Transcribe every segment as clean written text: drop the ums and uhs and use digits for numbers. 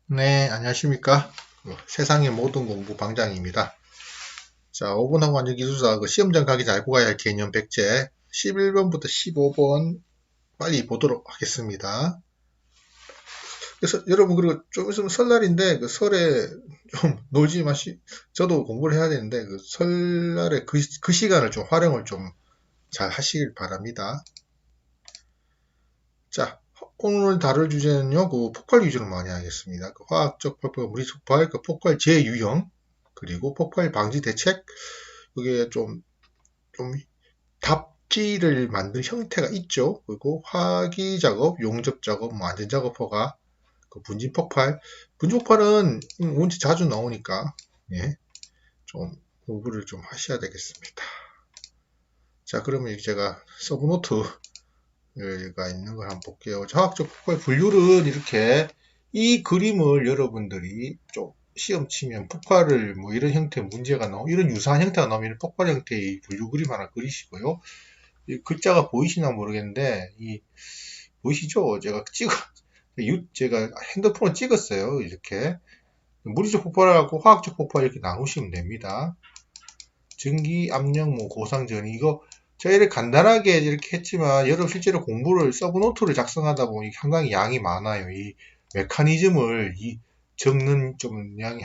네, 안녕하십니까. 세상의 모든 공부 방장입니다. 자, 5분하고 완전기술사 시험장 가기 잘 알고 가야 할 개념 백제 11번부터 15번 빨리 보도록 하겠습니다. 그래서 여러분, 그리고 좀 있으면 설날인데 그 설에 좀 놀지 저도 공부를 해야 되는데 그 설날에 그 시간을 좀 활용을 좀 잘 하시길 바랍니다. 자, 오늘 다룰 주제는요, 그 폭발 위주로 많이 하겠습니다. 그 화학적 폭발, 물리적 폭발, 그 폭발 재유형, 그리고 폭발 방지 대책, 그게 좀 답지를 만든 형태가 있죠. 그리고 화기 작업, 용접 작업, 뭐 안전 작업 허가, 그 분진 폭발. 분진 폭발은 문제 자주 나오니까, 예, 좀 공부를 좀 하셔야 되겠습니다. 자, 그러면 제가 서브노트가 있는 걸 한번 볼게요. 화학적 폭발 분류는 이렇게 이 그림을 여러분들이 좀 시험 치면 폭발을 뭐 이런 형태 문제가 나오고 이런 유사한 형태가 나오면 폭발 형태의 분류 그림 하나 그리시고요. 이 글자가 보이시나 모르겠는데 보이시죠? 제가 핸드폰을 찍었어요. 이렇게 물리적 폭발하고 화학적 폭발 이렇게 나누시면 됩니다. 전기, 압력, 뭐 고상전이 이거 저희를 간단하게 이렇게 했지만 여러분 실제로 공부를 서브노트를 작성하다 보니 상당히 양이 많아요. 이 메커니즘을 적는 좀 양이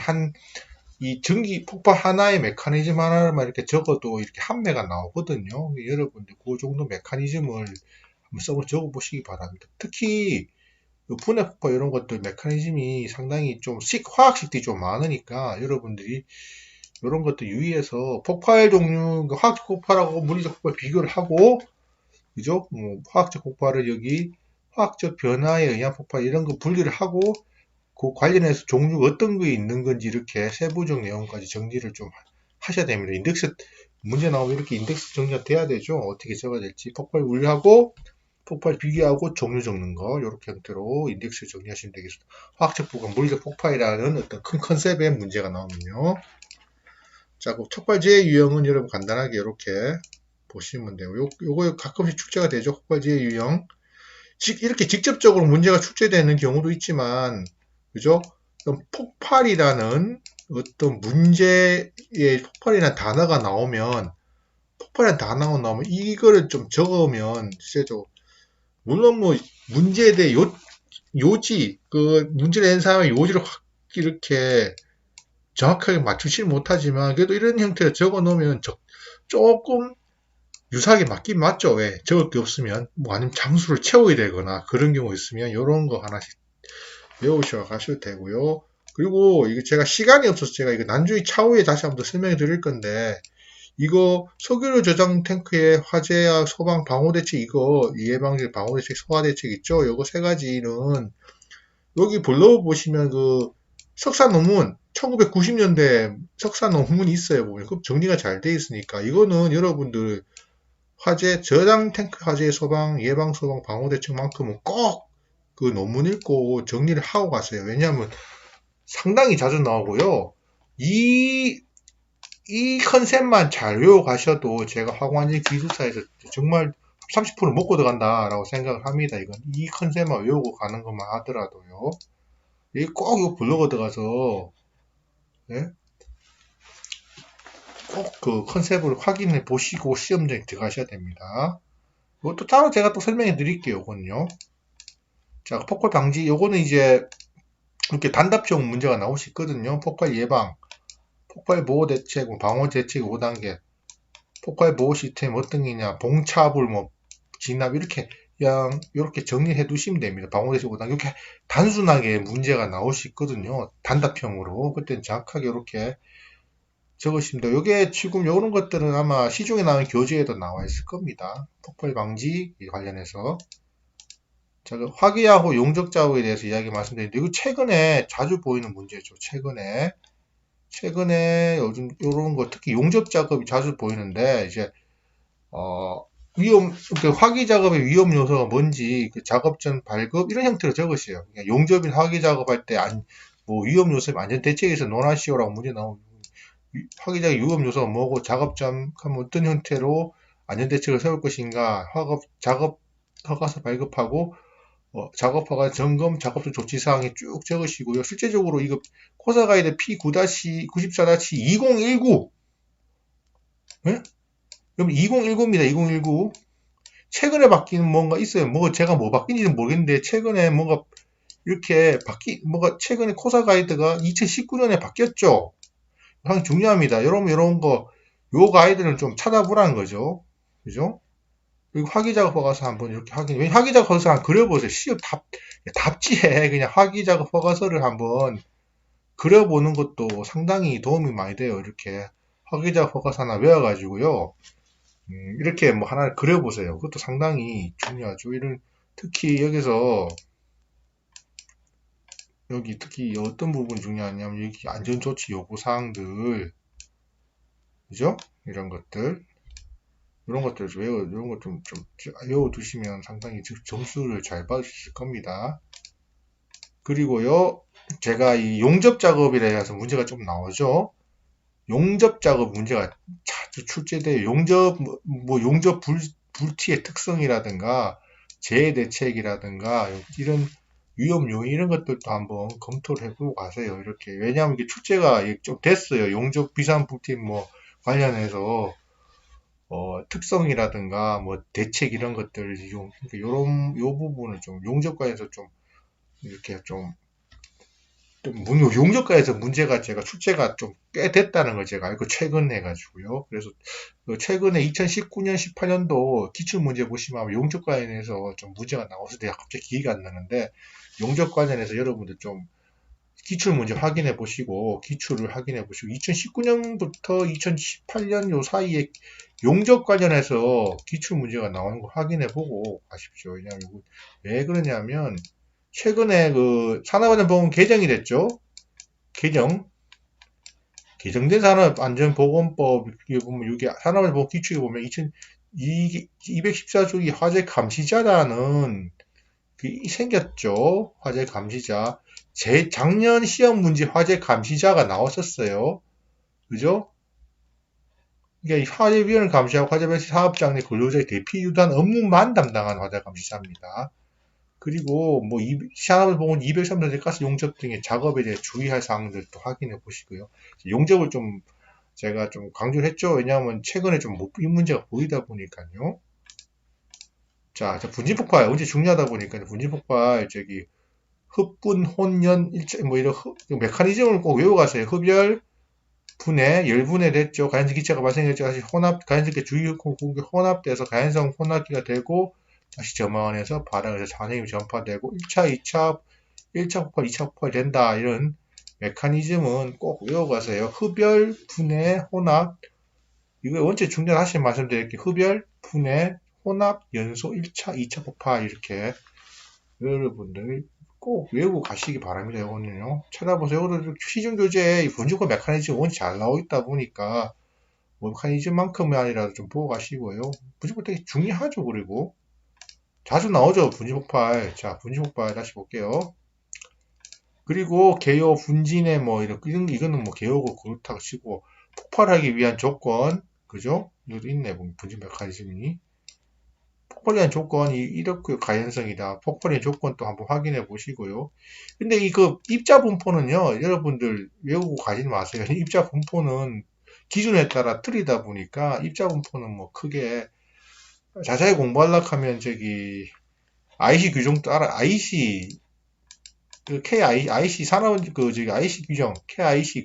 이 전기 폭발 하나의 메커니즘 하나만 이렇게 적어도 이렇게 한 매가 나오거든요. 여러분들 그 정도 메커니즘을 한번 적어 보시기 바랍니다. 특히 분해 폭발 이런 것들 메커니즘이 상당히 좀 화학식들이 좀 많으니까 여러분들이 이런 것도 유의해서 폭발 종류, 화학적 폭발하고 물리적 폭발 비교를 하고, 그죠? 뭐 화학적 폭발을 여기 화학적 변화에 의한 폭발 이런 거 분리를 하고 그 관련해서 종류가 어떤 게 있는 건지 이렇게 세부적 내용까지 정리를 좀 하셔야 됩니다. 문제 나오면 이렇게 인덱스 정리가 돼야 되죠. 어떻게 적어야 될지. 폭발 분류하고, 폭발 비교하고 종류 적는 거, 이렇게 형태로 인덱스 정리하시면 되겠습니다. 화학적 폭발, 물리적 폭발이라는 어떤 큰 컨셉의 문제가 나오면요. 자, 그 촉발제의 유형은 여러분 간단하게 이렇게 보시면 되고, 요거 가끔씩 출제가 되죠. 폭발제의 유형. 이렇게 직접적으로 문제가 출제되는 경우도 있지만, 그죠? 폭발이라는 어떤 문제의 폭발이라는 단어가 나오면, 폭발이라는 단어가 나오면 이거를 좀 적으면 진짜 물론 뭐 문제에 대해 요지, 그 문제를 낸 사람의 요지를 확 이렇게 정확하게 맞추지 못하지만 그래도 이런 형태로 적어 놓으면 조금 유사하게 맞긴 맞죠. 왜? 적을 게 없으면 뭐 아니면 장수를 채워야 되거나 그런 경우 있으면 이런 거 하나씩 외우셔 가셔도 되고요. 그리고 이거 제가 시간이 없어서 제가 이거 나중에 차후에 다시 한번 더 설명해 드릴 건데 이거 석유류 저장 탱크의 화재와 소방 방호 대책 이거 예방적 방호 대책 소화 대책 있죠. 요거 세 가지는 여기 불러 보시면 그 석사 논문 1990년대 석사 논문이 있어요. 보면 그 정리가 잘 돼 있으니까 이거는 여러분들 화재 저장 탱크 화재 소방 예방 소방 방호 대책만큼은 꼭 그 논문 읽고 정리를 하고 가세요. 왜냐하면 상당히 자주 나오고요. 이 컨셉만 잘 외워 가셔도 제가 화관지 기술사에서 정말 30% 먹고 들어간다라고 생각을 합니다. 이건 이 컨셉만 외우고 가는 것만 하더라도요. 꼭 이거 블로그 들어가서 예? 꼭 그 컨셉을 확인해 보시고 시험장에 들어가셔야 됩니다. 이것도 따로 제가 또 설명해 드릴게요. 이건요. 자, 폭발 방지, 요거는 이제 이렇게 단답형 문제가 나올 수 있거든요. 폭발 예방, 폭발 보호 대책, 방호 대책 5단계, 폭발 보호 시스템 어떤 게냐, 봉차불, 뭐, 진압, 이렇게, 그냥, 이렇게 정리해 두시면 됩니다. 방호 대책 5단계. 이렇게 단순하게 문제가 나올 수 있거든요. 단답형으로. 그때는 정확하게 이렇게 적으십니다. 요게 지금 요런 것들은 아마 시중에 나온 교재에도 나와 있을 겁니다. 폭발 방지 관련해서. 자, 그 화기하고 용접 자국에 대해서 이야기 말씀드렸는데, 이거 최근에 자주 보이는 문제죠. 최근에 요즘 요런 거 특히 용접 작업이 자주 보이는데, 이제, 어, 그 화기 작업의 위험 요소가 뭔지, 그 작업 전 발급, 이런 형태로 적으세요. 그러니까 용접인 화기 작업할 때 뭐 위험 요소 안전 대책에서 논하시오라고 문제 나오면 화기자의 위험 요소가 뭐고 작업점 하면 어떤 형태로 안전대책을 세울 것인가 작업 허가서 발급하고 작업허가 점검 작업도 조치사항에 쭉 적으시고요. 실제적으로 이거 코사 가이드 P94-2019 예? 그럼 2019입니다. 2019 최근에 바뀐 뭔가 있어요. 제가 뭐 바뀐지는 모르겠는데 최근에 뭔가 이렇게 뭐가 최근에 코사 가이드가 2019년에 바뀌었죠. 상당히 중요합니다. 여러분 이런 거 요 가이드는 좀 찾아보라는 거죠. 그죠? 그리고 화기작업 허가서 한번 이렇게 왜냐면 화기작업 허가서 한번 그려보세요. 시험 답지에 그냥 화기작업 허가서를 한번 그려보는 것도 상당히 도움이 많이 돼요. 이렇게 화기작업 허가서 하나 외워가지고요. 이렇게 뭐 하나를 그려보세요. 그것도 상당히 중요하죠. 특히 여기서 여기 특히 어떤 부분이 중요하냐면 여기 안전조치 요구사항들 그죠? 이런 것들 이런 것들 이런 것 좀 외워두시면 상당히 점수를 잘 받으실 겁니다. 그리고요, 제가 이 용접 작업이라 해서 문제가 좀 나오죠. 용접 작업 문제가 자주 출제돼요. 용접 불티의 특성이라든가, 재해 대책이라든가, 이런 위험 요인 이런 것들도 한번 검토를 해보고 가세요. 이렇게. 왜냐하면 이게 출제가 좀 됐어요. 용접 비상 불티 관련해서 특성이라든가 대책 이런 것들 그러니까 요 부분을 좀 용접과에서 좀 이렇게 용접과에서 문제가 제가 출제가 좀 꽤 됐다는 걸 제가 알고 최근 해가지고요. 그래서 최근에 2019년, 18년도 기출 문제 보시면 용접 관련해서 좀 문제가 나와서 내가 갑자기 기회가 안 나는데 용접 관련해서 여러분들 좀 기출 문제 확인해 보시고 기출을 확인해 보시고 2019년부터 2018년 요 사이에 용접 관련해서 기출 문제가 나오는 거 확인해 보고 가십시오. 왜냐하면 왜 그러냐면 최근에 그 산업안전보건 개정이 됐죠. 개정된 산업안전보건법에 보면 이게 산업안전보건 기출에 보면 214조기 화재 감시자라는 생겼죠. 화재 감시자. 작년 시험 문제 화재 감시자가 나왔었어요. 그죠? 그러니까 화재 위험을 감시하고 화재 발생 사업장 내 근로자의 대피 유도한 업무만 담당한 화재 감시자입니다. 그리고 산업을 보면 203도 가스 용접 등의 작업에 대해 주의할 사항들도 확인해 보시고요. 용접을 제가 좀 강조를 했죠. 왜냐하면 최근에 이 문제가 보이다 보니까요. 자, 분진폭발 언제 중요하다 보니까 분진폭발 흡분, 혼연, 이런 메커니즘을 꼭 외워가세요. 흡열, 분해, 열분해됐죠. 가연성 기체가 발생했죠. 다시 가연성계 주위 공기 혼합돼서 가연성 혼합기가 되고, 다시 점화원에서 바닥에서 산행이 전파되고, 1차 폭발, 2차 폭발 된다. 이런 메커니즘은 꼭 외워가세요. 흡열, 분해, 혼합. 이거 원체 중요하신 말씀드릴게요. 흡열, 분해, 혼합, 연소, 1차, 2차 폭발. 이렇게 여러분들 꼭 외우고 가시기 바랍니다. 이거는요. 찾아보세요. 시중 교재에 분주권 메커니즘 원체 잘 나와 있다 보니까 메커니즘만큼이 아니라 좀 보고 가시고요. 분주권 되게 중요하죠. 그리고 자주 나오죠. 분진폭발. 자, 분진폭발 다시 볼게요. 그리고 개요, 분진의 이거는 개요고 그렇다고 치고 폭발하기 위한 조건, 그죠? 이것도 있네. 분진 메커니즘이. 폭발에 대한 조건이 이렇게 가연성이다. 폭발의 조건도 한번 확인해 보시고요. 근데 입자 분포는요, 여러분들 외우고 가지 마세요. 입자 분포는 기준에 따라 틀리다 보니까 입자 분포는 크게 자세히 공부하려고 하면 IC 규정 따라 IC IC IC 규정 KIC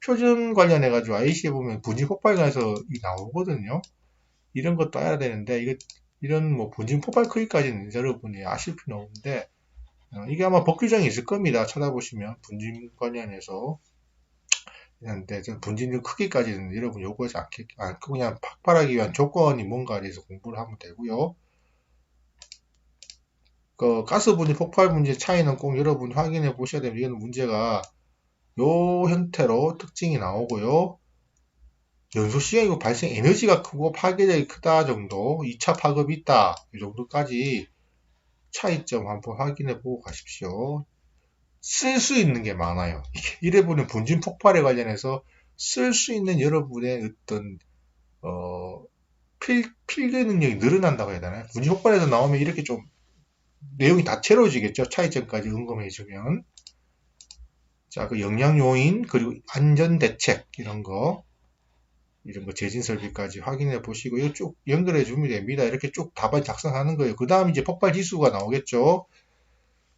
표준 관련해 가지고 IC에 보면 분진 폭발에 관해서 나오거든요. 이런 것도 알아야 되는데 이런 분진 폭발 크기까지는 여러분이 아실 필요는 없는데 이게 아마 법 규정이 있을 겁니다. 찾아보시면 분진 관련해서 근데 분진 크기까지는 여러분 요구하지 않고 그냥 폭발하기 위한 조건이 뭔가에 대해서 공부를 하면 되고요. 가스 분진 폭발 문제 차이는 꼭 여러분 확인해 보셔야 됩니다. 이건 문제가 요 형태로 특징이 나오고요. 연소 시간이고 발생 에너지가 크고 파괴력이 크다 정도, 2차 파급이 있다 이 정도까지 차이점 한번 확인해 보고 가십시오. 쓸 수 있는 게 많아요. 이래 보면 분진 폭발에 관련해서 쓸 수 있는 여러분의 어떤 필기 능력이 늘어난다고 해야 되나요? 분진 폭발에서 나오면 이렇게 좀 내용이 다 채워지겠죠. 차이점까지 점검해주면. 자, 그 영양 요인, 그리고 안전 대책, 이런 거 재진 설비까지 확인해 보시고, 이거 쭉 연결해 주면 됩니다. 이렇게 쭉 답안 작성하는 거예요. 그 다음 이제 폭발 지수가 나오겠죠.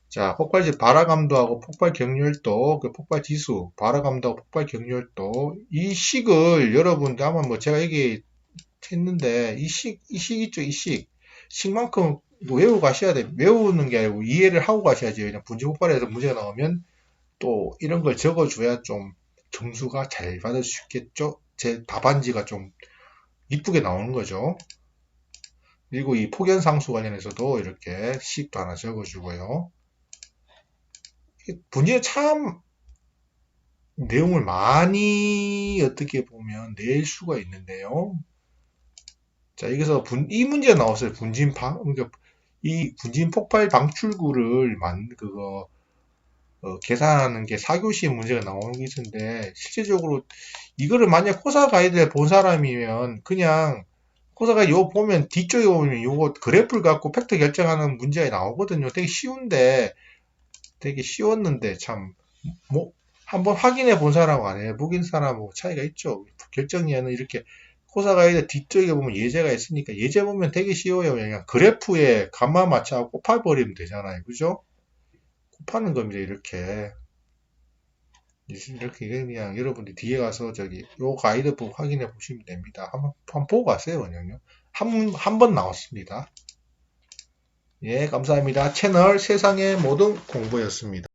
자, 폭발 발화감도하고 폭발 경률도, 그 폭발 지수, 발화감도하고 폭발 경률도, 이 식을 여러분들 아마 뭐 제가 얘기했는데, 이 식 있죠, 이 식. 식만큼 외우고 가셔야 돼요. 외우는 게 아니고 이해를 하고 가셔야지. 그냥 분지 폭발에서 문제가 나오면 또 이런 걸 적어줘야 좀 점수가 잘 받을 수 있겠죠. 제 답안지가 좀 이쁘게 나오는 거죠. 그리고 이 폭연상수 관련해서도 이렇게 식도 하나 적어주고요. 분지에 참 내용을 많이 어떻게 보면 낼 수가 있는데요. 자, 여기서 이 문제가 나왔어요. 그러니까 이 분진 폭발 방출구를 계산하는 게 4교시에 문제가 나오는 게 있는데, 실제적으로 이거를 만약 코사 가이드를 본 사람이면 그냥 코사 가이드 요거 보면 뒤쪽에 보면 요거 그래프를 갖고 팩터 결정하는 문제가 나오거든요. 되게 쉬웠는데 참 뭐 한번 확인해 본 사람하고 안 해보긴 사람하고 차이가 있죠. 결정에는 이렇게 코사 가이드 뒤쪽에 보면 예제가 있으니까 예제 보면 되게 쉬워요. 그냥 그래프에 값만 맞춰 곱해버리면 되잖아요. 그죠? 곱하는 겁니다. 이렇게 그냥 여러분들 뒤에 가서 요 가이드북 확인해 보시면 됩니다. 한번 보고 가세요. 그냥요. 한 번 나왔습니다. 예, 감사합니다. 채널 세상의 모든 공부였습니다.